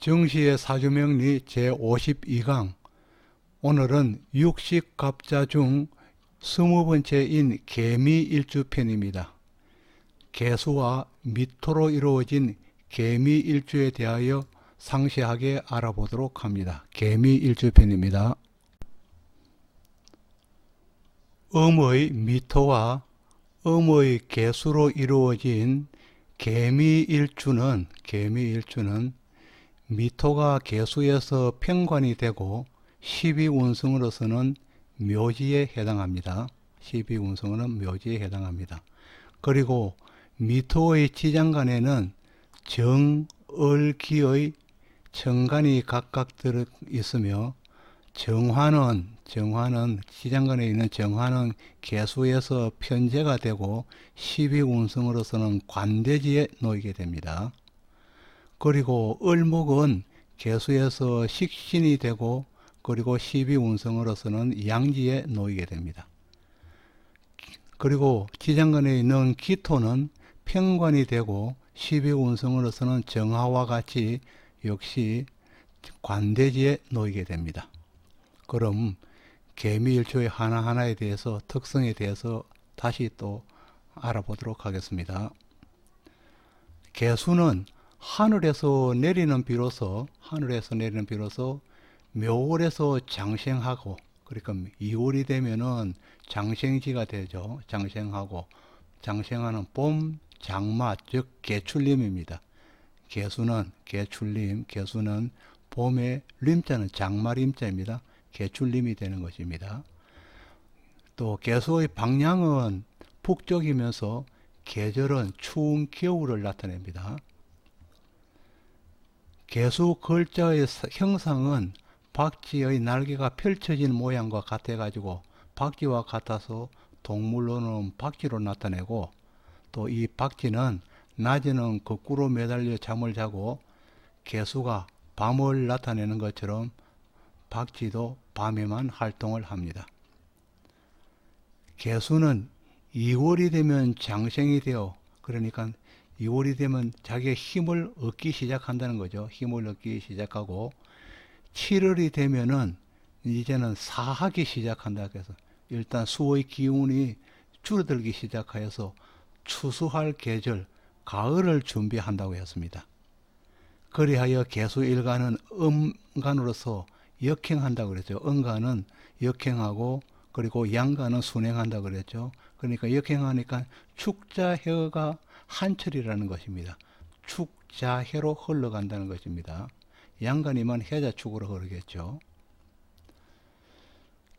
정시의 사주명리 제52강. 오늘은 육식갑자 중 20번째인 개미일주편입니다. 개수와 미토로 이루어진 개미일주에 대하여 상세하게 알아보도록 합니다. 개미일주편입니다. 음의 미토와 음의 개수로 이루어진 개미일주는 미토가 개수에서 편관이 되고 12운성으로서는 묘지에 해당합니다. 12운성은 묘지에 해당합니다. 그리고 미토의 지장간에는 정, 을, 기의 천간이 각각 들어 있으며 정화는 지장간에 있는 정화는 개수에서 편제가 되고 12운성으로서는 관대지에 놓이게 됩니다. 그리고 을목은 개수에서 식신이 되고 그리고 12운성으로서는 양지에 놓이게 됩니다. 그리고 지장간에 있는 기토는 편관이 되고 12운성으로서는 정화와 같이 역시 관대지에 놓이게 됩니다. 그럼 개미일주의 하나하나에 대해서 특성에 대해서 다시 또 알아보도록 하겠습니다. 개수는 하늘에서 내리는 비로소 묘월에서 장생하고, 그러니까 2월이 되면은 장생지가 되죠. 장생하고, 장생하는 봄, 장마, 즉 개출림입니다. 개수는 봄의 림자는 장마림자입니다. 개출림이 되는 것입니다. 또 개수의 방향은 북쪽이면서 계절은 추운 겨울을 나타냅니다. 개수 글자의 형상은 박쥐의 날개가 펼쳐진 모양과 같아 가지고 박쥐와 같아서 동물로는 박쥐로 나타내고, 또 이 박쥐는 낮에는 거꾸로 매달려 잠을 자고 개수가 밤을 나타내는 것처럼 박쥐도 밤에만 활동을 합니다. 개수는 2월이 되면 장생이 되어, 그러니까 2월이 되면 자기의 힘을 얻기 시작한다는 거죠. 힘을 얻기 시작하고 7월이 되면은 이제는 사하기 시작한다. 그래서 일단 수의 기운이 줄어들기 시작하여서 추수할 계절, 가을을 준비한다고 했습니다. 그리하여 개수일간은 음간으로서 역행한다고 그랬죠. 음간은 역행하고 그리고 양간은 순행한다고 그랬죠. 그러니까 역행하니까 축자해가 한철이라는 것입니다. 축자해로 흘러간다는 것입니다. 양간이면 해자축으로 흐르겠죠.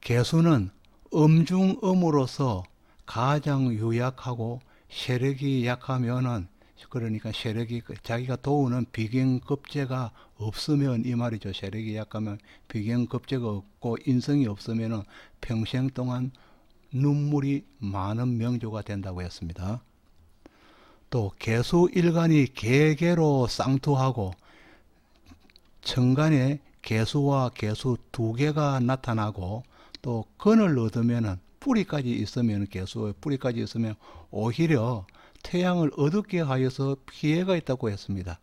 개수는 음중음으로서 가장 유약하고 세력이 약하면은, 그러니까 세력이 자기가 도우는 비경급제가 없으면 이 말이죠. 세력이 약하면 비경급제가 없고 인성이 없으면 평생 동안 눈물이 많은 명조가 된다고 했습니다. 또 개수일간이 개개로 쌍투하고 천간에 개수와 개수 두 개가 나타나고, 또 건을 얻으면 뿌리까지 있으면, 개수의 뿌리까지 있으면 오히려 태양을 어둡게 하여서 피해가 있다고 했습니다.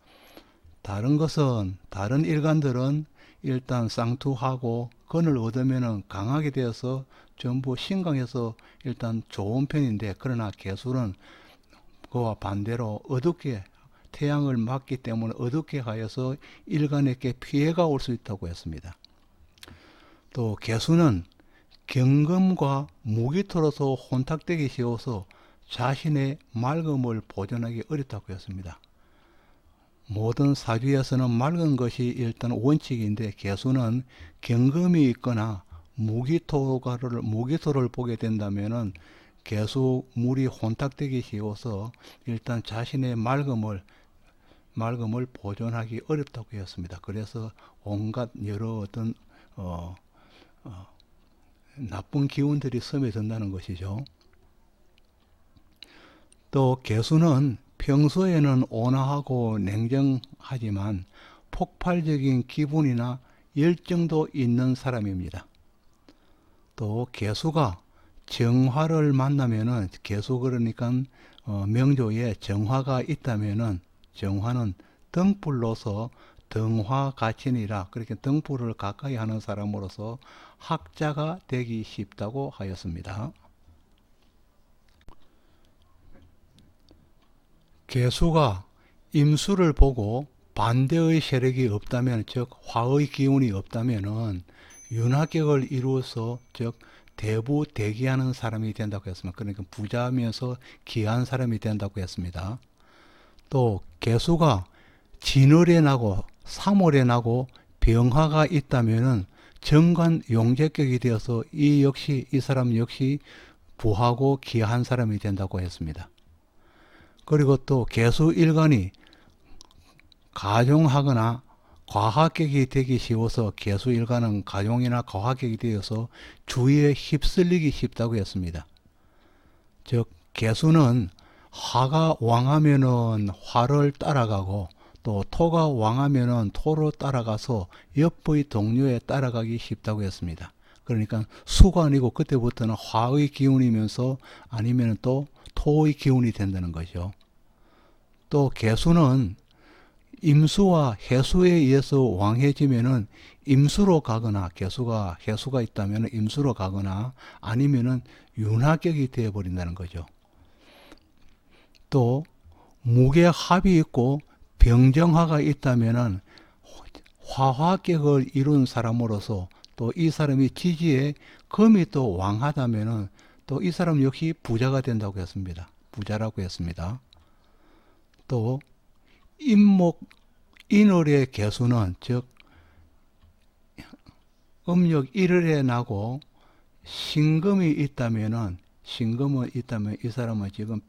다른 일간들은 일단 쌍투하고 건을 얻으면 강하게 되어서 전부 신강해서 일단 좋은 편인데, 그러나 개수는 그와 반대로 어둡게 태양을 맞기 때문에 어둡게 하여서 일간에게 피해가 올 수 있다고 했습니다. 또 개수는 경금과 무기토로서 혼탁되기 쉬워서 자신의 맑음을 보존하기 어렵다고 했습니다. 모든 사주에서는 맑은 것이 일단 원칙인데, 개수는 경금이 있거나 무기토를 보게 된다면은 개수 물이 혼탁되기 쉬워서 일단 자신의 맑음을 보존하기 어렵다고 했습니다. 그래서 온갖 여러 어떤 나쁜 기운들이 스며든다는 것이죠. 또 개수는 평소에는 온화하고 냉정하지만 폭발적인 기분이나 열정도 있는 사람입니다. 또 개수가 정화를 만나면은, 개수 그러니까 명조에 정화가 있다면은, 정화는 등불로서 등화 가친이라 그렇게 등불을 가까이 하는 사람으로서 학자가 되기 쉽다고 하였습니다. 개수가 임수를 보고 반대의 세력이 없다면, 즉 화의 기운이 없다면은 윤합격을 이루어서 즉 대부대기하는 사람이 된다고 했습니다. 그러니까 부자면서 귀한 사람이 된다고 했습니다. 또 개수가 진월에 나고 3월에 나고 병화가 있다면은 정관 용재격이 되어서 이 사람 역시 부하고 귀한 사람이 된다고 했습니다. 그리고 또 개수 일간이 가종하거나 과합격이 되기 쉬워서 개수 일간은 가종이나 과합격이 되어서 주위에 휩쓸리기 쉽다고 했습니다. 즉 개수는 화가 왕하면은 화를 따라가고 또 토가 왕하면은 토로 따라가서 옆의 동료에 따라가기 쉽다고 했습니다. 그러니까 수가 아니고 그때부터는 화의 기운이면서 아니면 또 토의 기운이 된다는 거죠. 또 개수는 임수와 해수에 의해서 왕해지면은 임수로 가거나 해수가 있다면 임수로 가거나 아니면은 윤합격이 되어 버린다는 거죠. 또 무게합이 있고 병정화가 있다면은 화합격을 이룬 사람으로서 또 이 사람이 지지에 금이 또 왕하다면은 또 이 사람 역시 부자가 된다고 했습니다. 부자라고 했습니다. 또 임목 인월의 개수는 즉 음력 1월에 나고 신금이 있다면은 이 사람은 지금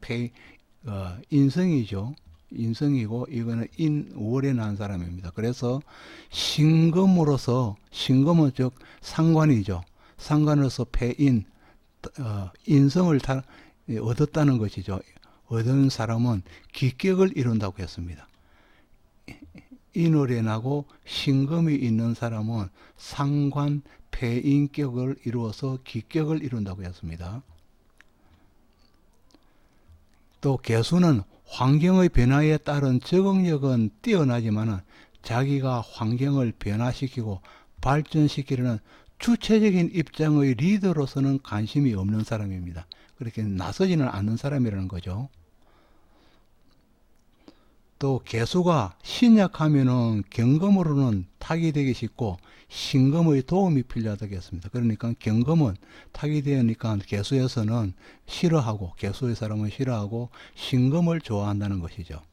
인성이죠. 인성이고 이거는 인월에 난 사람입니다. 그래서 신금으로서 신금은 즉 상관이죠. 상관으로서 인성을 얻었다는 것이죠. 얻은 사람은 기격을 이룬다고 했습니다. 인월에 나고 신금이 있는 사람은 상관 폐인격을 이루어서 기격을 이룬다고 했습니다. 또 개수는 환경의 변화에 따른 적응력은 뛰어나지만 자기가 환경을 변화시키고 발전시키려는 주체적인 입장의 리더로서는 관심이 없는 사람입니다. 그렇게 나서지는 않는 사람이라는 거죠. 또 개수가 신약하면은 경금으로는 탁이 되기 쉽고 신금의 도움이 필요하다고 했습니다. 그러니까 경금은 탁이 되니까 개수에서는 싫어하고 개수의 사람은 싫어하고 신금을 좋아한다는 것이죠.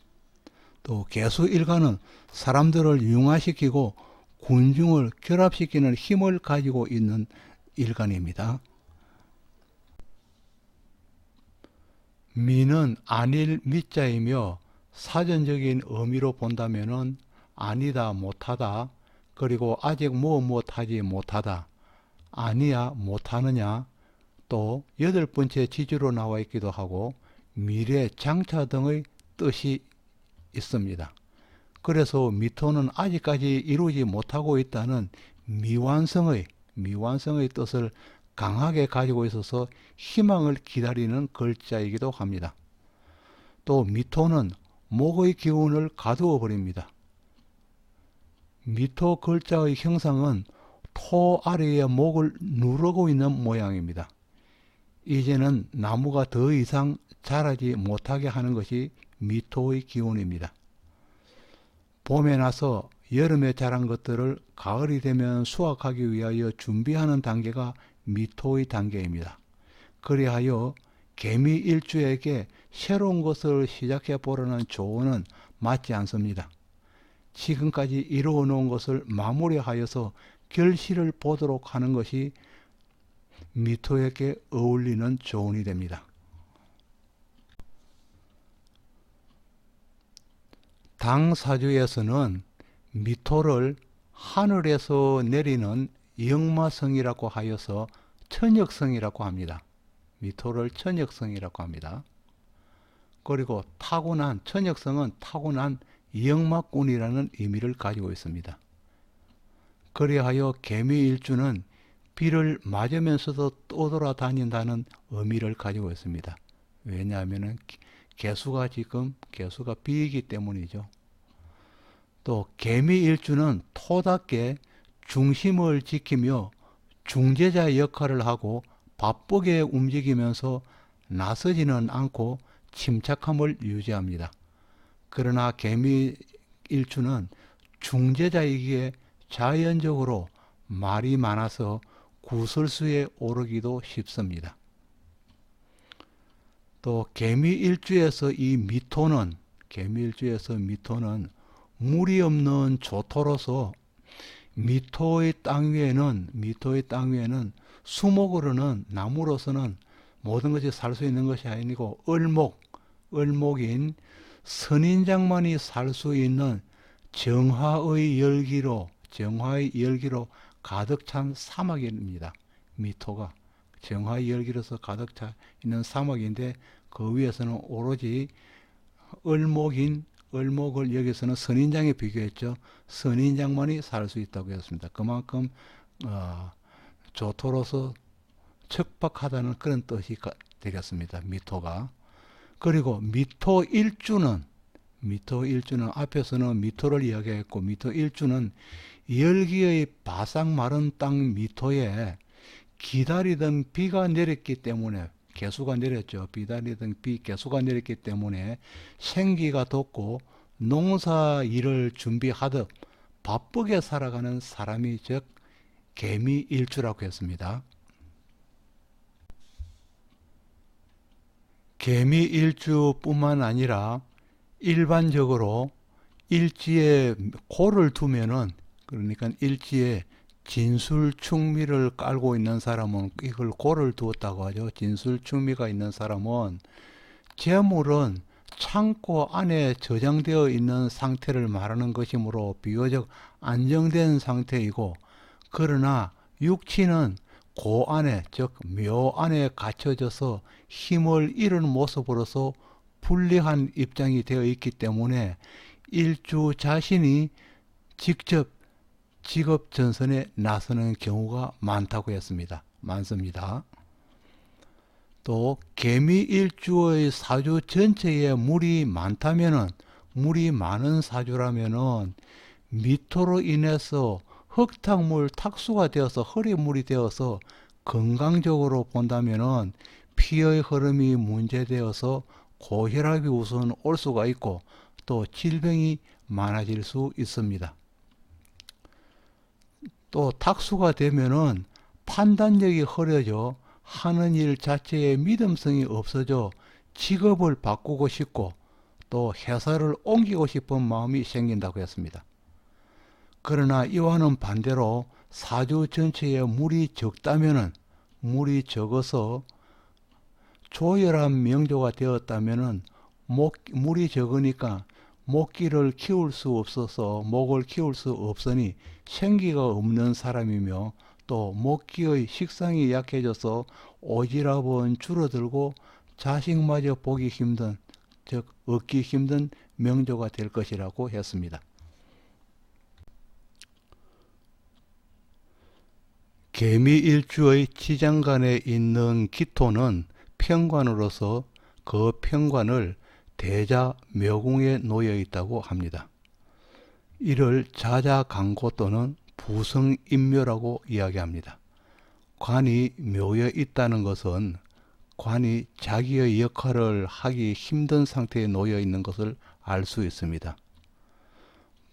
또 개수 일간은 사람들을 융화시키고 군중을 결합시키는 힘을 가지고 있는 일간입니다. 미는 안일 미자이며 사전적인 의미로 본다면은 아니다 못하다 그리고 아직 못하지 못하다 아니야 못하느냐 또 8번째 지주로 나와 있기도 하고 미래 장차 등의 뜻이 있습니다. 그래서 미토는 아직까지 이루지 못하고 있다는 미완성의 뜻을 강하게 가지고 있어서 희망을 기다리는 글자이기도 합니다. 또 미토는 목의 기운을 가두어 버립니다. 미토 글자의 형상은 토 아래에 목을 누르고 있는 모양입니다. 이제는 나무가 더 이상 자라지 못하게 하는 것이 미토의 기운입니다. 봄에 나서 여름에 자란 것들을 가을이 되면 수확하기 위하여 준비하는 단계가 미토의 단계입니다. 그리하여 개미 일주에게 새로운 것을 시작해 보려는 조언은 맞지 않습니다. 지금까지 이루어 놓은 것을 마무리하여서 결실을 보도록 하는 것이 미토에게 어울리는 조언이 됩니다. 당사주에서는 미토를 하늘에서 내리는 역마성이라고 하여서 천역성이라고 합니다. 미토를 천역성이라고 합니다. 그리고 천역성은 타고난 역마꾼이라는 의미를 가지고 있습니다. 그리하여 개미일주는 비를 맞으면서도 떠돌아다닌다는 의미를 가지고 있습니다. 왜냐하면 개수가 비이기 때문이죠. 또 개미일주는 토답게 중심을 지키며 중재자 역할을 하고 바쁘게 움직이면서 나서지는 않고 침착함을 유지합니다. 그러나 개미일주는 중재자이기에 자연적으로 말이 많아서 구설수에 오르기도 쉽습니다. 또 개미일주에서 미토는 물이 없는 조토로서 미토의 땅 위에는 수목으로는 나무로서는 모든 것이 살 수 있는 것이 아니고 을목인 선인장만이 살 수 있는 정화의 열기로 가득 찬 사막입니다. 미토가 정화의 열기로서 가득 차 있는 사막인데 그 위에서는 오로지 을목을 여기서는 선인장에 비교했죠. 선인장만이 살 수 있다고 했습니다. 그만큼 조토로서 척박하다는 그런 뜻이 되겠습니다. 미토가. 그리고 미토일주는 앞에서는 미토를 이야기했고 미토일주는 열기의 바싹 마른 땅 미토에 기다리던 비가 내렸기 때문에 개수가 내렸죠. 개수가 내렸기 때문에 생기가 돋고 농사 일을 준비하듯 바쁘게 살아가는 사람이 즉 개미일주라고 했습니다. 개미일주뿐만 아니라 일반적으로 일지에 고를 두면은 그러니까 일지에 진술충미를 깔고 있는 사람은 이걸 고를 두었다고 하죠. 진술충미가 있는 사람은 재물은 창고 안에 저장되어 있는 상태를 말하는 것이므로 비교적 안정된 상태이고 그러나 육치는 고 안에 즉 묘 안에 갇혀져서 힘을 잃은 모습으로서 불리한 입장이 되어 있기 때문에 일주 자신이 직접 직업 전선에 나서는 경우가 많습니다. 또 개미일주의 사주 전체에 물이 많은 사주라면은 미토로 인해서 흙탕물 탁수가 되어서 허리물이 되어서 건강적으로 본다면은 피의 흐름이 문제되어서 고혈압이 우선 올 수가 있고 또 질병이 많아질 수 있습니다. 또 탁수가 되면은 판단력이 흐려져 하는 일 자체에 믿음성이 없어져 직업을 바꾸고 싶고 또 회사를 옮기고 싶은 마음이 생긴다고 했습니다. 그러나 이와는 반대로 사주 전체에 물이 적어서 조열한 명조가 되었다면은 물이 적으니까 목을 키울 수 없으니 생기가 없는 사람이며 또 목기의 식상이 약해져서 오지랖은 줄어들고 자식마저 보기 힘든 즉 얻기 힘든 명조가 될 것이라고 했습니다. 개미일주의 지장간에 있는 기토는 편관으로서 그 편관을 대자 묘궁에 놓여 있다고 합니다. 이를 자자강고 또는 부성인묘라고 이야기합니다. 관이 묘에 있다는 것은 관이 자기의 역할을 하기 힘든 상태에 놓여 있는 것을 알 수 있습니다.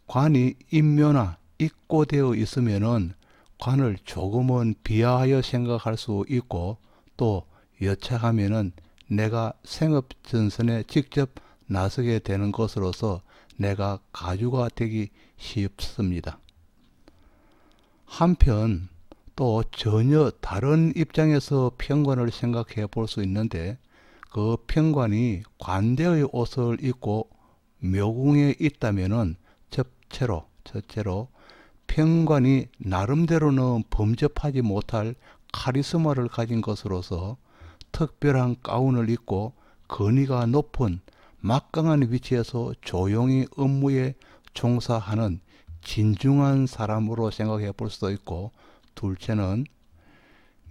관이 인묘나 입고되어 있으면은 관을 조금은 비하하여 생각할 수 있고 또 여차하면은 내가 생업전선에 직접 나서게 되는 것으로서 내가 가주가 되기 쉽습니다. 한편 또 전혀 다른 입장에서 편관을 생각해 볼 수 있는데 그 편관이 관대의 옷을 입고 묘궁에 있다면은 첫째로 편관이 나름대로는 범접하지 못할 카리스마를 가진 것으로서 특별한 가운을 입고 권위가 높은 막강한 위치에서 조용히 업무에 종사하는 진중한 사람으로 생각해 볼 수도 있고 둘째는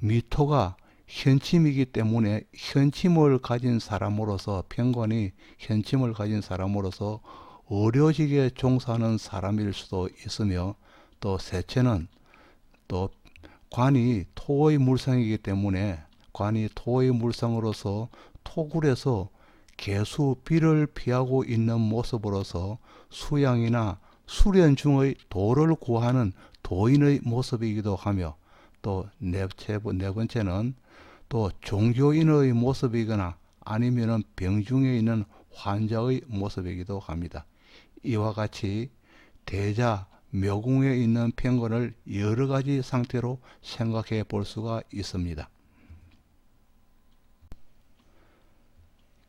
미토가 현침이기 때문에 현침을 가진 사람으로서 편관이 현침을 가진 사람으로서 의료직에 종사하는 사람일 수도 있으며, 또 셋째는 또 관이 토의 물상이기 때문에 관이 토의 물상으로서 토굴에서 개수 비를 피하고 있는 모습으로서 수양이나 수련 중의 도를 구하는 도인의 모습이기도 하며, 또 네 번째는 또 종교인의 모습이거나 아니면은 병중에 있는 환자의 모습이기도 합니다. 이와 같이 대자 묘궁에 있는 편관을 여러 가지 상태로 생각해 볼 수가 있습니다.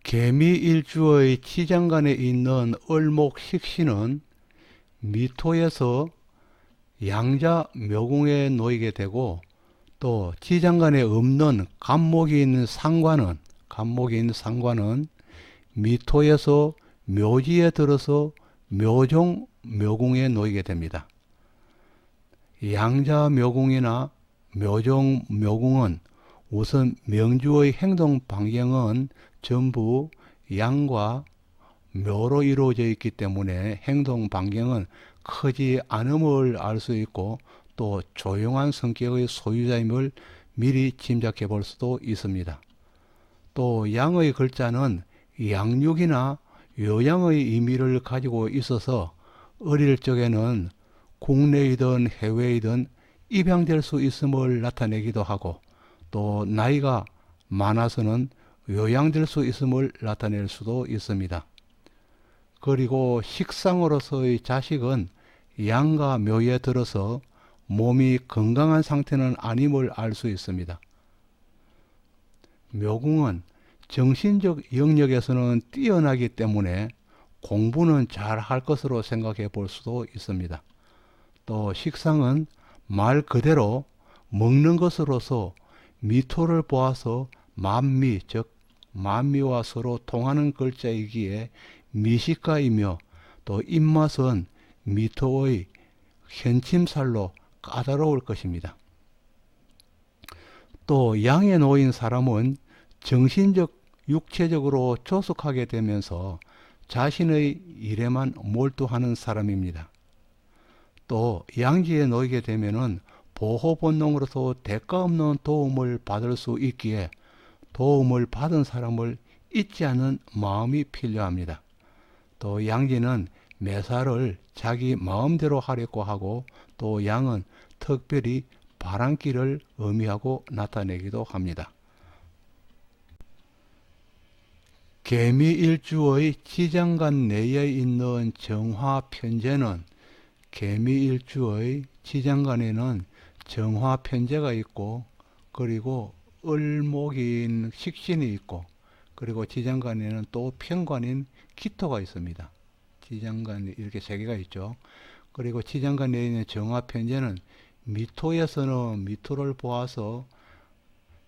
개미일주의 치장간에 있는 을목식신은 미토에서 양자 묘궁에 놓이게 되고, 또 치장간에 없는 간목이 있는 상관은 미토에서 묘지에 들어서 묘종 묘궁에 놓이게 됩니다. 양자 묘궁이나 묘종 묘궁은 우선 명주의 행동 방향은 전부 양과 묘로 이루어져 있기 때문에 행동 반경은 크지 않음을 알 수 있고, 또 조용한 성격의 소유자임을 미리 짐작해 볼 수도 있습니다. 또 양의 글자는 양육이나 요양의 의미를 가지고 있어서 어릴 적에는 국내이든 해외이든 입양될 수 있음을 나타내기도 하고, 또 나이가 많아서는 요양될 수 있음을 나타낼 수도 있습니다. 그리고 식상으로서의 자식은 양과 묘에 들어서 몸이 건강한 상태는 아님을 알 수 있습니다. 묘궁은 정신적 영역에서는 뛰어나기 때문에 공부는 잘 할 것으로 생각해 볼 수도 있습니다. 또 식상은 말 그대로 먹는 것으로서 미토를 보아서 만미, 즉 만미와 서로 통하는 글자이기에 미식가이며, 또 입맛은 미토의 현침살로 까다로울 것입니다. 또 양에 놓인 사람은 정신적, 육체적으로 조숙하게 되면서 자신의 일에만 몰두하는 사람입니다. 또 양지에 놓이게 되면은 보호 본능으로서 대가 없는 도움을 받을 수 있기에 도움을 받은 사람을 잊지 않는 마음이 필요합니다. 또 양지는 매사를 자기 마음대로 하려고 하고, 또 양은 특별히 바람길을 의미하고 나타내기도 합니다. 개미일주의 지장간 내에 있는 정화편제는, 개미일주의 지장간에는 정화편제가 있고, 그리고 을목인 식신이 있고, 그리고 지장간에는 또 편관인 기토가 있습니다. 지장간 이렇게 세 개가 있죠. 그리고 지장간 내에 있는 정화편제는 미토에서는 미토를 보아서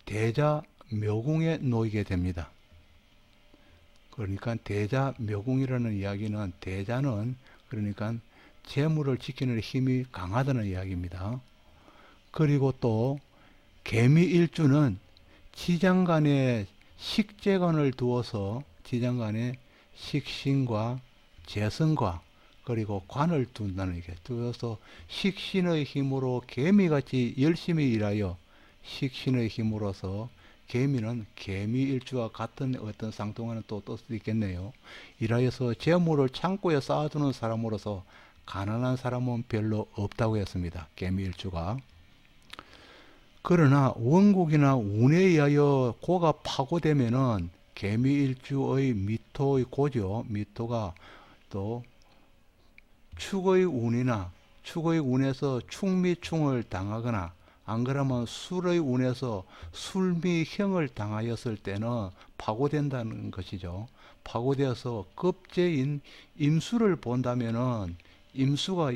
대자 묘궁에 놓이게 됩니다. 그러니까 대자 묘궁이라는 이야기는, 대자는 그러니까 재물을 지키는 힘이 강하다는 이야기입니다. 그리고 또 개미일주는 지장간에 식재관을 두어서 지장간에 식신과 재성과 그리고 관을 둔다는 얘기예요. 두어서 식신의 힘으로 개미같이 열심히 일하여, 식신의 힘으로서 개미는 개미일주와 같은 어떤 상통하는 또 뜻도 있겠네요. 일하여서 재물을 창고에 쌓아두는 사람으로서 가난한 사람은 별로 없다고 했습니다. 개미일주가. 그러나 원국이나 운에 의하여 고가 파고되면은 개미일주의 미토의 고죠. 미토가 또 축의 운이나 축의 운에서 축미충을 당하거나, 안 그러면 술의 운에서 술미형을 당하였을 때는 파고된다는 것이죠. 파고되어서 급제인 임수를 본다면은, 임수가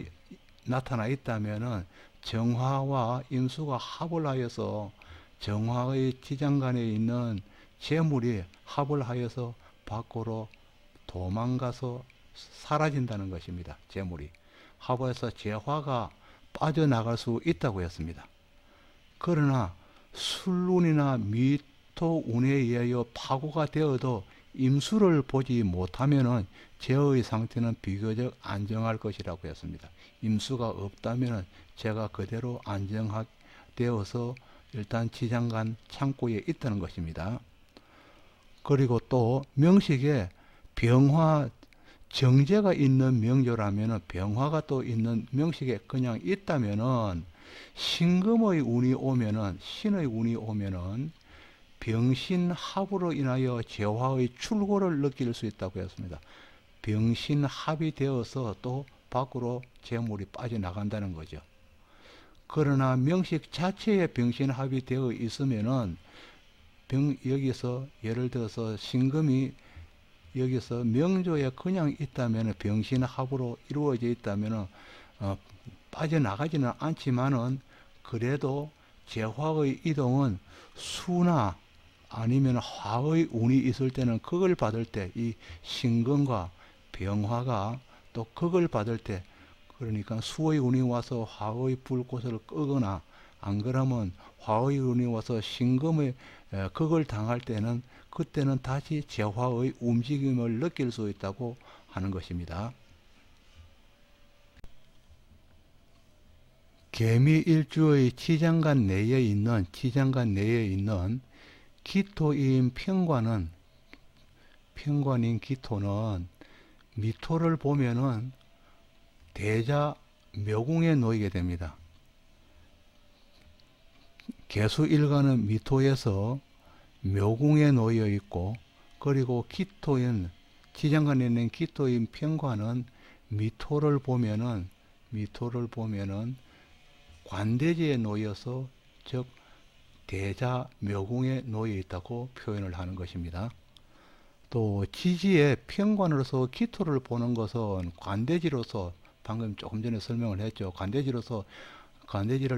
나타나 있다면은 정화와 임수가 합을 하여서 정화의 지장간에 있는 재물이 합을 하여서 밖으로 도망가서 사라진다는 것입니다. 재물이 합해서 재화가 빠져나갈 수 있다고 했습니다. 그러나 술운이나 미토운에 의하여 파고가 되어도 임수를 보지 못하면은 제의 상태는 비교적 안정할 것이라고 했습니다. 임수가 없다면은 제가 그대로 안정되어서 일단 지장간 창고에 있다는 것입니다. 그리고 또 명식에 병화 정제가 있는 명조라면은 병화가 또 있는 명식에 그냥 있다면은 신금의 운이 오면은 신의 운이 오면은 병신합으로 인하여 재화의 출고를 느낄 수 있다고 했습니다. 병신합이 되어서 또 밖으로 재물이 빠져나간다는 거죠. 그러나 명식 자체에 병신합이 되어 있으면은 여기서 예를 들어서 신금이 여기서 명조에 그냥 있다면 병신합으로 이루어져 있다면 빠져나가지는 않지만은 그래도 재화의 이동은 수나 아니면 화의 운이 있을 때는 그걸 받을 때 이 신금과 병화가 또 그걸 받을 때 그러니까 수의 운이 와서 화의 불꽃을 끄거나 안 그러면 화의 운이 와서 신금의 극을 당할 때는 그때는 다시 재화의 움직임을 느낄 수 있다고 하는 것입니다. 개미일주의 지장간 내에 있는 기토인 편관인 기토는 미토를 보면은 대자 묘궁에 놓이게 됩니다. 개수일간은 미토에서 묘궁에 놓여 있고 그리고 기토인 지장간에 있는 기토인 편관은 미토를 보면은 관대지에 놓여서 즉 대자 묘궁에 놓여 있다고 표현을 하는 것입니다. 또 지지의 편관으로서 기토를 보는 것은 관대지로서 방금 조금 전에 설명을 했죠. 관대지를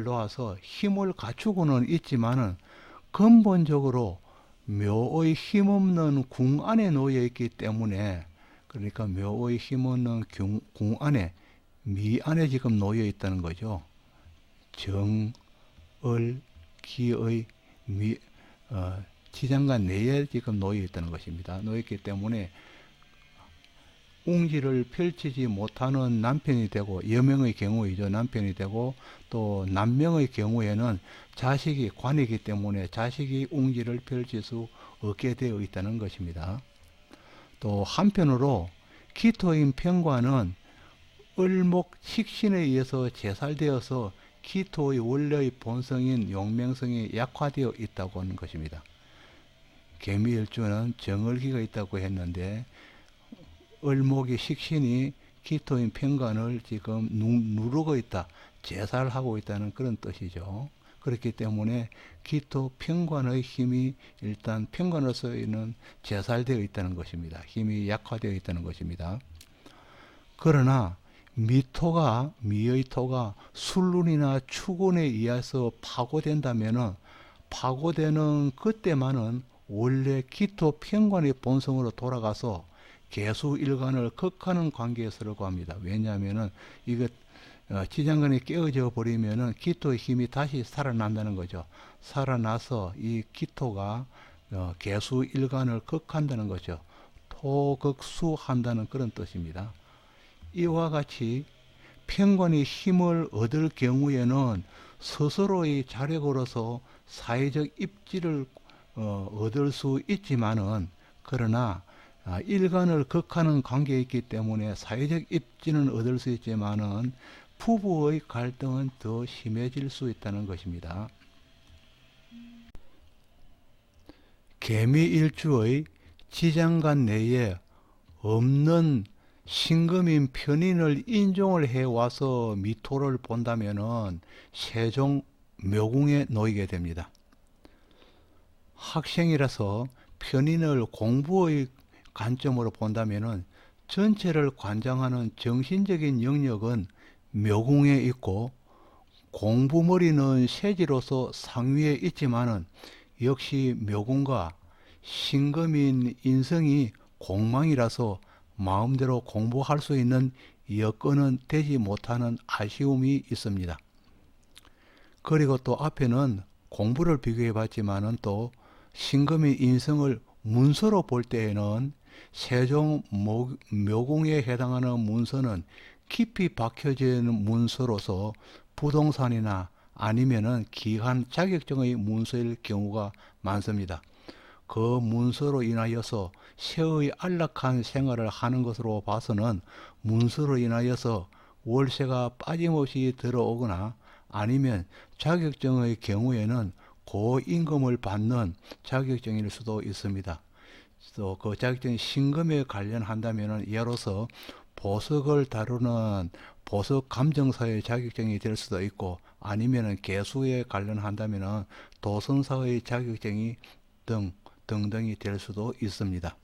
놓아서 힘을 갖추고는 있지만은 근본적으로 묘의 힘없는 궁 안에 놓여 있기 때문에 그러니까 묘의 힘없는 궁 안에 미 안에 지금 놓여 있다는 거죠. 정, 을, 기의 지장간 내에 지금 놓여 있다는 것입니다. 놓여 있기 때문에 웅지를 펼치지 못하는 남편이 되고 여명의 경우이죠. 남편이 되고 또 남명의 경우에는 자식이 관이기 때문에 자식이 웅지를 펼칠 수 없게 되어 있다는 것입니다. 또 한편으로 기토인 편관은 을목 식신에 의해서 제살되어서 기토의 원래의 본성인 용맹성이 약화되어 있다고 하는 것입니다. 개미일주는 정을기가 있다고 했는데 을목의 식신이 기토인 편관을 지금 누르고 있다, 제살하고 있다는 그런 뜻이죠. 그렇기 때문에 기토 편관의 힘이 일단 편관으로서는 제살되어 있다는 것입니다. 힘이 약화되어 있다는 것입니다. 그러나 미의 토가 술룬이나 축운에 의해서 파고된다면은 파고되는 그때만은 원래 기토 편관의 본성으로 돌아가서 개수일간을 극하는 관계에서라고 합니다. 왜냐하면은 이거 지장간이 깨어져 버리면은 기토의 힘이 다시 살아난다는 거죠. 살아나서 이 기토가 개수일간을 극한다는 거죠. 토극수한다는 그런 뜻입니다. 이와 같이 편관이 힘을 얻을 경우에는 스스로의 자력으로서 사회적 입지를 얻을 수 있지만은 그러나 일간을 극하는 관계에 있기 때문에 사회적 입지는 얻을 수 있지만은 부부의 갈등은 더 심해질 수 있다는 것입니다. 개미일주의 지장간 내에 없는 신금인 편인을 인종을 해와서 미토를 본다면은 세종 묘궁에 놓이게 됩니다. 학생이라서 편인을 공부의 관점으로 본다면은 전체를 관장하는 정신적인 영역은 묘궁에 있고 공부머리는 세지로서 상위에 있지만은 역시 묘궁과 신금인 인성이 공망이라서 마음대로 공부할 수 있는 여건은 되지 못하는 아쉬움이 있습니다. 그리고 또 앞에는 공부를 비교해 봤지만은 또 신금의 인성을 문서로 볼 때에는 세종 묘공에 해당하는 문서는 깊이 박혀진 문서로서 부동산이나 아니면은 기한 자격증의 문서일 경우가 많습니다. 그 문서로 인하여서 세의 안락한 생활을 하는 것으로 봐서는 문서로 인하여서 월세가 빠짐없이 들어오거나 아니면 자격증의 경우에는 고임금을 받는 자격증일 수도 있습니다. 또 그 자격증이 신금에 관련한다면 예로서 보석을 다루는 보석 감정사의 자격증이 될 수도 있고 아니면 개수에 관련한다면 도성사의 자격증이 등등이 될 수도 있습니다.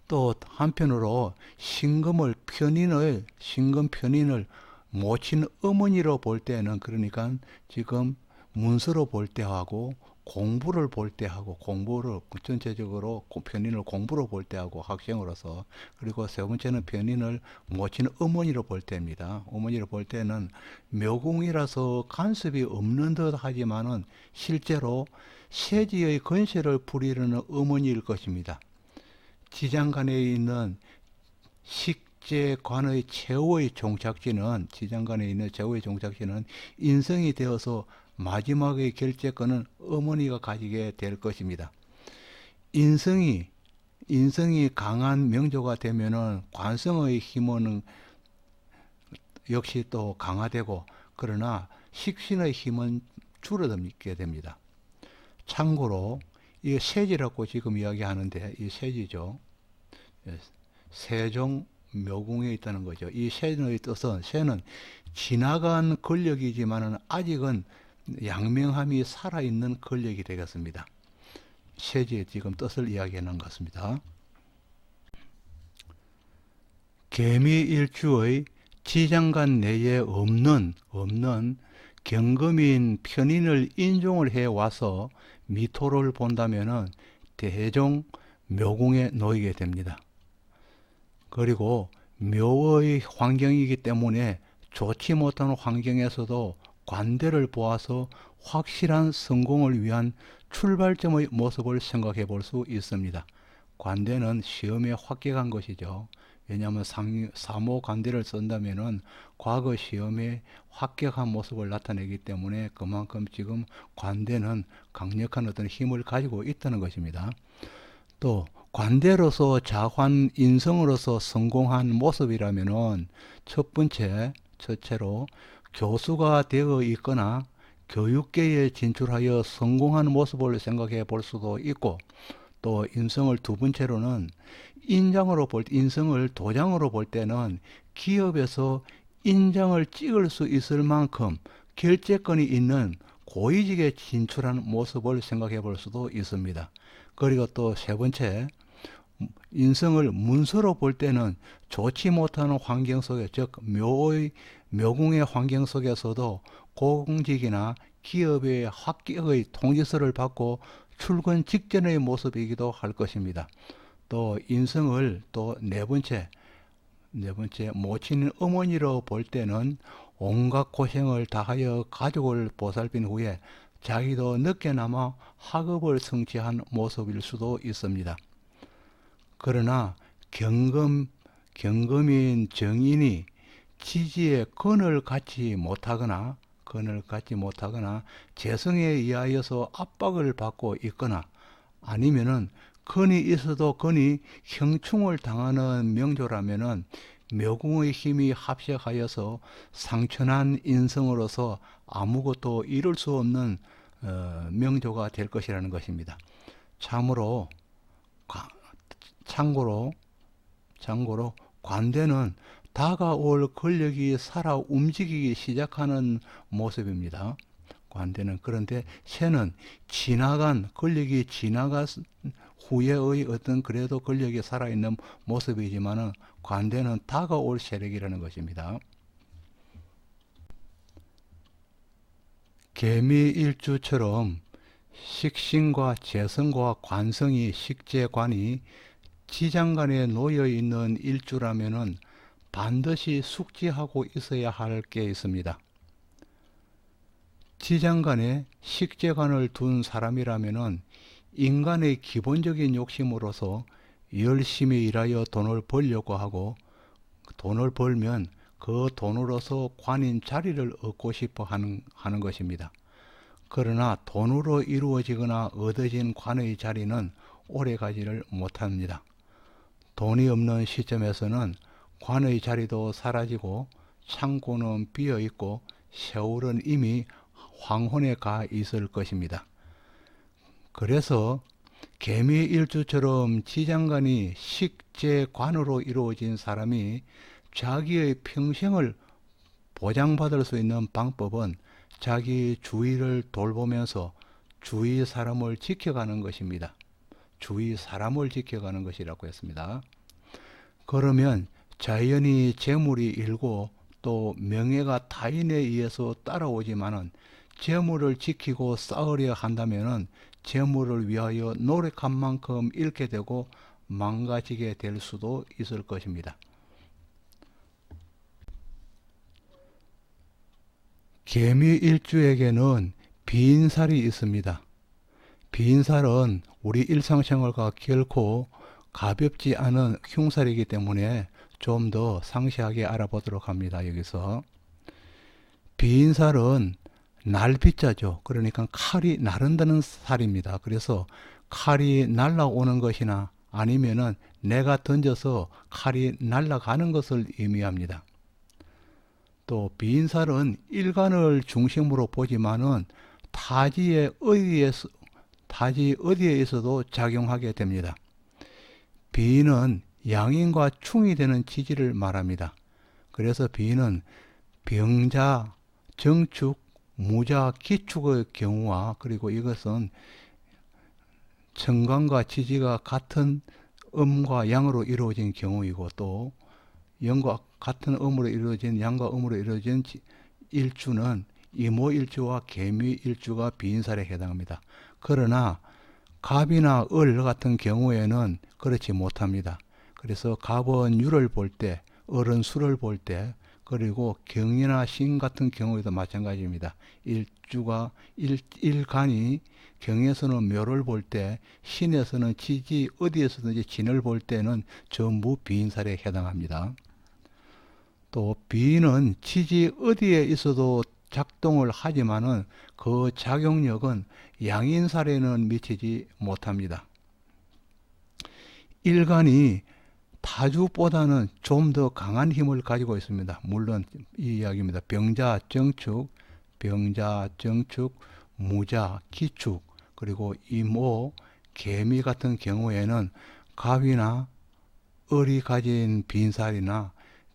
또 한편으로 신금 편인을 모친 어머니로 볼 때는 그러니까 지금 문서로 볼 때하고 공부를 볼 때하고 공부를 전체적으로 편인을 공부로 볼 때하고 학생으로서 그리고 세 번째는 편인을 모친 어머니로 볼 때입니다. 어머니로 볼 때는 묘궁이라서 간섭이 없는 듯 하지만은 실제로 세지의 건세를 부리는 어머니일 것입니다. 지장간에 있는 식재관의 최후의 종착지는 인성이 되어서 마지막의 결재권은 어머니가 가지게 될 것입니다. 인성이 강한 명조가 되면은 관성의 힘은 역시 또 강화되고 그러나 식신의 힘은 줄어들게 됩니다. 참고로 이 세지라고 지금 이야기하는데 이 세지죠. 세종 묘궁에 있다는 거죠. 이 세의 뜻은 세는 지나간 권력이지만은 아직은 양명함이 살아있는 권력이 되겠습니다. 세지의 지금 뜻을 이야기하는 것 같습니다. 개미일주의 지장간 내에 없는 경금인 편인을 인종을 해와서 미토를 본다면은 대종 묘궁에 놓이게 됩니다. 그리고 묘의 환경이기 때문에 좋지 못한 환경에서도 관대를 보아서 확실한 성공을 위한 출발점의 모습을 생각해 볼 수 있습니다. 관대는 시험에 합격한 것이죠. 왜냐하면 사모 관대를 쓴다면은 과거 시험에 합격한 모습을 나타내기 때문에 그만큼 지금 관대는 강력한 어떤 힘을 가지고 있다는 것입니다. 또 관대로서 자환 인성으로서 성공한 모습이라면은 첫째로 교수가 되어 있거나 교육계에 진출하여 성공한 모습을 생각해 볼 수도 있고 또 인성을 두 번째로는 인성을 도장으로 볼 때는 기업에서 인장을 찍을 수 있을 만큼 결재권이 있는 고위직에 진출한 모습을 생각해 볼 수도 있습니다. 그리고 또 세 번째, 인성을 문서로 볼 때는 좋지 못한 환경 속에, 즉 묘궁의 환경 속에서도 공직이나 기업의 합격의 통지서를 받고 출근 직전의 모습이기도 할 것입니다. 또 인성을 또 네 번째 모친 어머니로 볼 때는 온갖 고생을 다하여 가족을 보살핀 후에 자기도 늦게나마 학업을 성취한 모습일 수도 있습니다. 그러나 경금인 정인이 지지에 건을 갖지 못하거나 재성에 의하여서 압박을 받고 있거나 아니면은 건이 있어도 건이 형충을 당하는 명조라면은 묘궁의 힘이 합작하여서 상천한 인성으로서 아무것도 이룰 수 없는 명조가 될 것이라는 것입니다. 참고로 관대는 다가올 권력이 살아 움직이기 시작하는 모습입니다. 관대는. 그런데 새는 권력이 지나간 후에의 어떤 그래도 권력이 살아있는 모습이지만은 관대는 다가올 세력이라는 것입니다. 개미일주처럼 식신과 재성과 관성이 식재관이 지장간에 놓여 있는 일주라면은 반드시 숙지하고 있어야 할 게 있습니다. 지장간에 식재관을 둔 사람이라면은 인간의 기본적인 욕심으로서 열심히 일하여 돈을 벌려고 하고 돈을 벌면 그 돈으로서 관인 자리를 얻고 싶어 하는 것입니다. 그러나 돈으로 이루어지거나 얻어진 관의 자리는 오래가지를 못합니다. 돈이 없는 시점에서는 관의 자리도 사라지고 창고는 비어 있고 세월은 이미 황혼에 가 있을 것입니다. 그래서 개미일주처럼 지장간이 식재관으로 이루어진 사람이 자기의 평생을 보장받을 수 있는 방법은 자기 주위를 돌보면서 주위 사람을 지켜가는 것입니다. 주위 사람을 지켜가는 것이라고 했습니다. 그러면 자연히 재물이 일고 또 명예가 타인에 의해서 따라오지만은 재물을 지키고 쌓으려 한다면은 재물을 위하여 노력한 만큼 잃게 되고 망가지게 될 수도 있을 것입니다. 개미일주에게는 비인살이 있습니다. 비인살은 우리 일상생활과 결코 가볍지 않은 흉살이기 때문에 좀 더 상세하게 알아보도록 합니다. 여기서 비인살은 날빗자죠. 그러니까 칼이 나른다는 살입니다. 그래서 칼이 날아오는 것이나 아니면은 내가 던져서 칼이 날아가는 것을 의미합니다. 또 비인살은 일간을 중심으로 보지만은 타지 어디에 있어도 작용하게 됩니다. 비인은 양인과 충이 되는 지지를 말합니다. 그래서 비인은 병자, 정축, 무자, 기축의 경우와 그리고 이것은 천간과 지지가 같은 음과 양으로 이루어진 경우이고 또 영과 같은 음으로 이루어진 양과 음으로 이루어진 일주는 이모일주와 개미일주가 비인살에 해당합니다. 그러나 갑이나 을 같은 경우에는 그렇지 못합니다. 그래서 갑은 유를 볼 때, 을은 수를 볼 때, 그리고 경이나 신 같은 경우에도 마찬가지입니다. 일간이 경에서는 묘를 볼 때, 신에서는 지지, 어디에서든지 진을 볼 때는 전부 비인살에 해당합니다. 또 비인은 지지 어디에 있어도 작동을 하지만은 그 작용력은 양인살에는 미치지 못합니다. 일간이 타주보다는 좀 더 강한 힘을 가지고 있습니다. 물론 이 이야기입니다. 병자, 정축, 무자, 기축, 그리고 이모, 개미 같은 경우에는 갑이나 을이 가진 비인살이나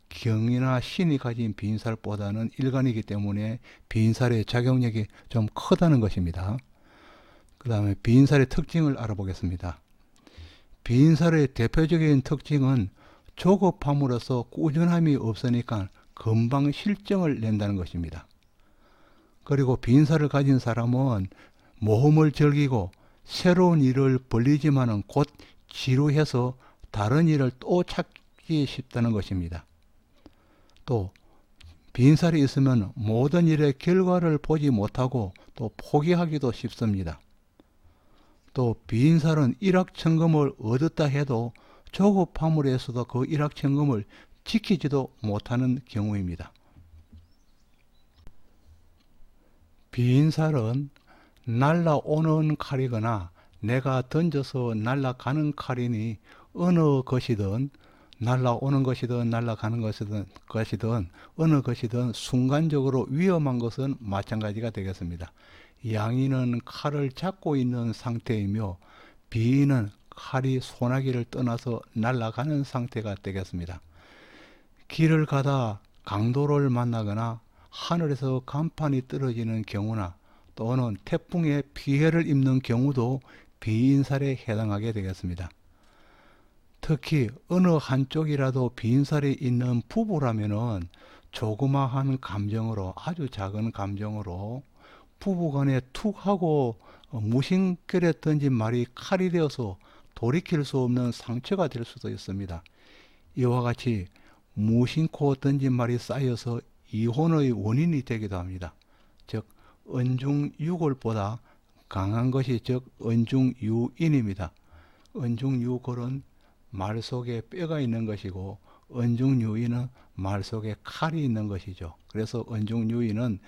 경이나 신이 가진 비인살보다는 일간이기 때문에 비인살의 작용력이 좀 크다는 것입니다. 그 다음에 비인살의 특징을 알아보겠습니다. 비인살의 대표적인 특징은 조급함으로써 꾸준함이 없으니까 금방 실정을 낸다는 것입니다. 그리고 비인살을 가진 사람은 모험을 즐기고 새로운 일을 벌리지만은 곧 지루해서 다른 일을 또 찾기 쉽다는 것입니다. 또 비인살이 있으면 모든 일의 결과를 보지 못하고 또 포기하기도 쉽습니다. 또 비인살은 일확천금을 얻었다 해도 조급함으로서도 그 일확천금을 지키지도 못하는 경우입니다. 비인살은 날아오는 칼이거나 내가 던져서 날아가는 칼이니 어느 것이든 날아오는 것이든 날아가는 것이든 어느 것이든 순간적으로 위험한 것은 마찬가지가 되겠습니다. 양인은 칼을 잡고 있는 상태이며 비인은 칼이 소나기를 떠나서 날아가는 상태가 되겠습니다. 길을 가다 강도를 만나거나 하늘에서 간판이 떨어지는 경우나 또는 태풍에 피해를 입는 경우도 비인살에 해당하게 되겠습니다. 특히 어느 한쪽이라도 비인살이 있는 부부라면은 조그마한 감정으로 아주 작은 감정으로 부부간에 툭 하고 무심결에 던진 말이 칼이 되어서 돌이킬 수 없는 상처가 될 수도 있습니다. 이와 같이 무심코 던진 말이 쌓여서 이혼의 원인이 되기도 합니다. 즉 언중유골보다 강한 것이 즉 은중유인입니다. 은중유골은 말 속에 뼈가 있는 것이고 은중유인은 말 속에 칼이 있는 것이죠. 그래서 은중유인은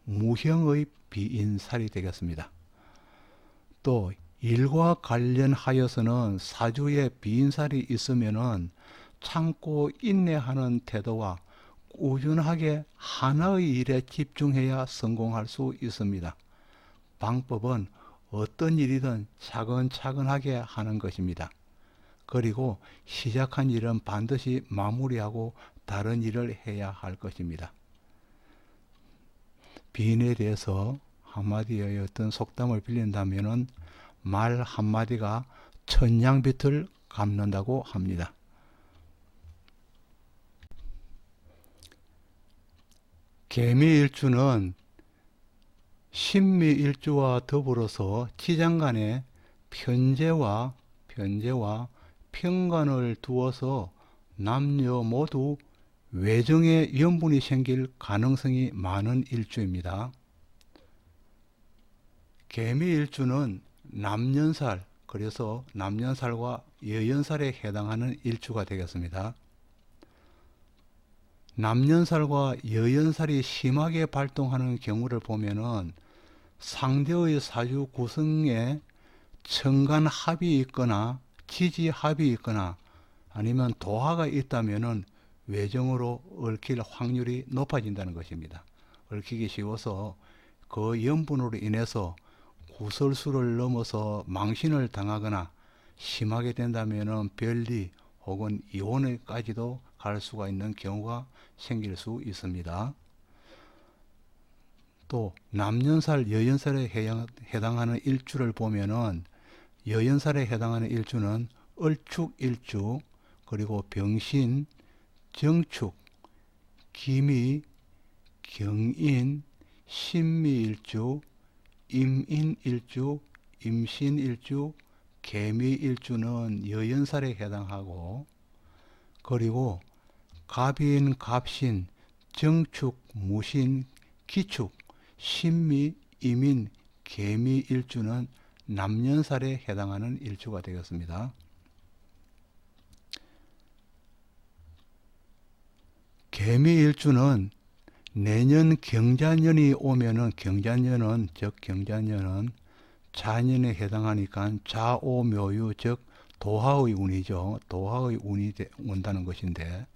무형의 비인살이 되겠습니다. 또 일과 관련하여서는 사주에 비인살이 있으면은 참고 인내하는 태도와 꾸준하게 하나의 일에 집중해야 성공할 수 있습니다. 방법은 어떤 일이든 차근차근하게 하는 것입니다. 그리고 시작한 일은 반드시 마무리하고 다른 일을 해야 할 것입니다. 비인에 대해서 한마디의 어떤 속담을 빌린다면은 말 한마디가 천냥빚을 갚는다고 합니다. 개미일주는 신미일주와 더불어서 지장간에 편제와 편관을 두어서 남녀 모두 외정의 연분이 생길 가능성이 많은 일주입니다. 개미일주는 남년살, 그래서 남년살과 여연살에 해당하는 일주가 되겠습니다. 남년살과 여연살이 심하게 발동하는 경우를 보면은 상대의 사주 구성에 천간합이 있거나 지지합이 있거나 아니면 도화가 있다면은 외정으로 얽힐 확률이 높아진다는 것입니다. 얽히기 쉬워서 그 연분으로 인해서 구설수를 넘어서 망신을 당하거나 심하게 된다면은 변리 혹은 이혼까지도 갈 수가 있는 경우가 생길 수 있습니다. 또 남년살, 여연살에 해당하는 일주를 보면은 여연살에 해당하는 일주는 을축일주, 그리고 병신, 정축, 기미, 경인, 신미일주, 임인일주, 임신일주, 개미일주는 여연살에 해당하고, 그리고 갑인, 갑신, 정축, 무신, 기축, 신미, 임인, 개미일주는 남년살에 해당하는 일주가 되겠습니다. 개미일주는 내년 경자년이 오면은 경자년은 자년에 해당하니까 좌오묘유 즉 도화의 운이죠. 도화의 운이 온다는 것인데,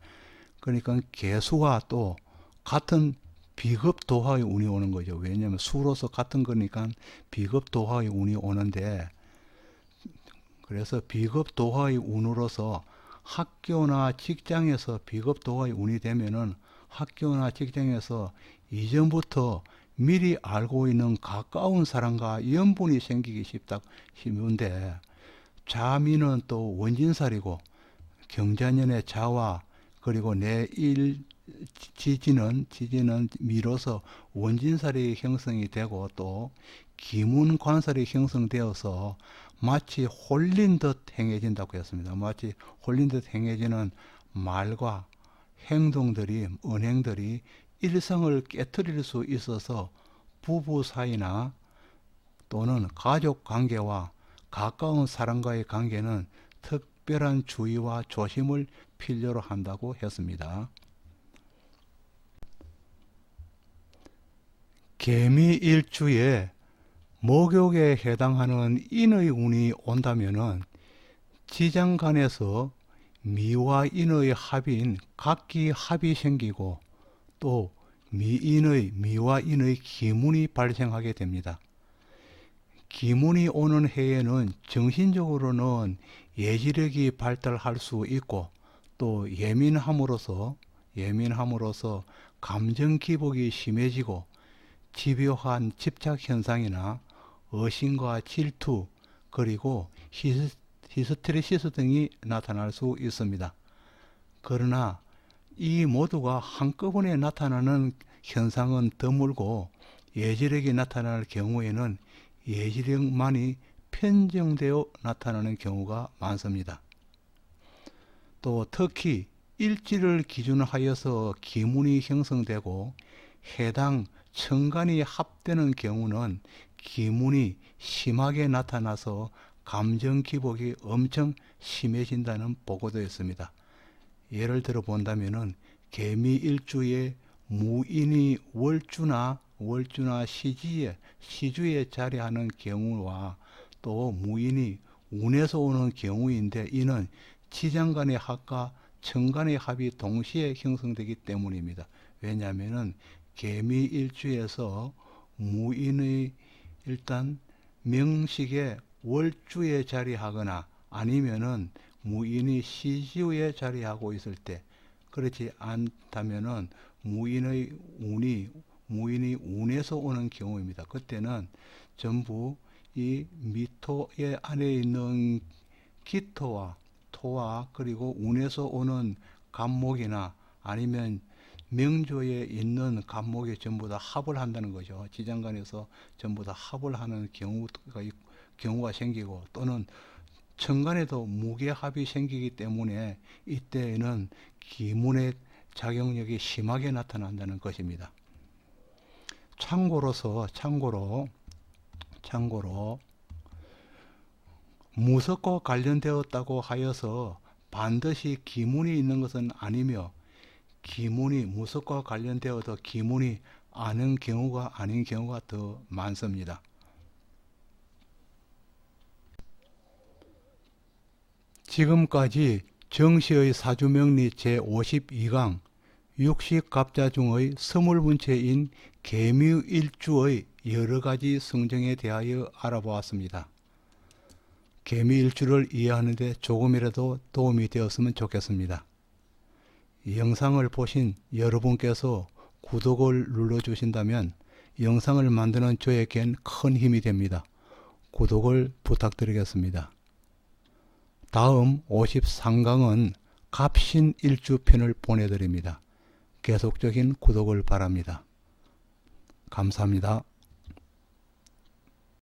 그러니까 개수와 또 같은 비급 도화의 운이 오는 거죠. 왜냐하면 수로서 같은 거니까 비급 도화의 운이 오는데, 그래서 비급 도화의 운으로서 학교나 직장에서 비급 도화의 운이 되면은 학교나 직장에서 이전부터 미리 알고 있는 가까운 사람과 연분이 생기기 쉬운데, 자미는 또 원진살이고 경자년의 자와 그리고 내일 지지는 미로서 원진살이 형성이 되고 또 기문관살이 형성되어서 마치 홀린 듯 행해진다고 했습니다. 마치 홀린 듯 행해지는 말과 행동들이, 언행들이 일성을 깨트릴 수 있어서 부부 사이나 또는 가족 관계와 가까운 사람과의 관계는 특별한 주의와 조심을 필요로 한다고 했습니다. 개미일주에 목욕에 해당하는 인의 운이 온다면은 지장간에서 미와 인의 합인 각기 합이 생기고 또 미와 인의 기문이 발생하게 됩니다. 기문이 오는 해에는 정신적으로는 예지력이 발달할 수 있고 또 예민함으로써 감정 기복이 심해지고 집요한 집착 현상이나 의심과 질투 그리고 히스테리시스 등이 나타날 수 있습니다. 그러나 이 모두가 한꺼번에 나타나는 현상은 드물고 예지력이 나타날 경우에는 예지력만이 편정되어 나타나는 경우가 많습니다. 또 특히 일지를 기준하여서 기문이 형성되고 해당 천간이 합되는 경우는 기문이 심하게 나타나서 감정 기복이 엄청 심해진다는 보고도 있습니다. 예를 들어 본다면은 개미일주에 무인이 월주나 시주에 자리하는 경우와 또 무인이 운에서 오는 경우인데, 이는 지장간의 합과 천간의 합이 동시에 형성되기 때문입니다. 왜냐하면은 개미일주에서 무인의 일단 명식에 월주에 자리하거나 아니면은 무인이 시주에 자리하고 있을 때, 그렇지 않다면은 무인이 운에서 오는 경우입니다. 그때는 전부 이 미토의 안에 있는 기토와 토와 그리고 운에서 오는 간목이나 아니면 명조에 있는 간목이 전부 다 합을 한다는 거죠. 지장간에서 전부 다 합을 하는 경우가 생기고, 또는 천간에도 무게합이 생기기 때문에 이때에는 기문의 작용력이 심하게 나타난다는 것입니다. 참고로 무석과 관련되었다고 하여서 반드시 기문이 있는 것은 아니며, 기문이 무석과 관련되어도 기문이 아닌 경우가 더 많습니다. 지금까지 정시의 사주명리 제52강 육식갑자 중의 스물문체인 개미일주의 여러가지 성정에 대하여 알아보았습니다. 개미일주를 이해하는 데 조금이라도 도움이 되었으면 좋겠습니다. 영상을 보신 여러분께서 구독을 눌러주신다면 영상을 만드는 저에겐 큰 힘이 됩니다. 구독을 부탁드리겠습니다. 다음 53강은 갑신일주편을 보내드립니다. 계속적인 구독을 바랍니다. 감사합니다.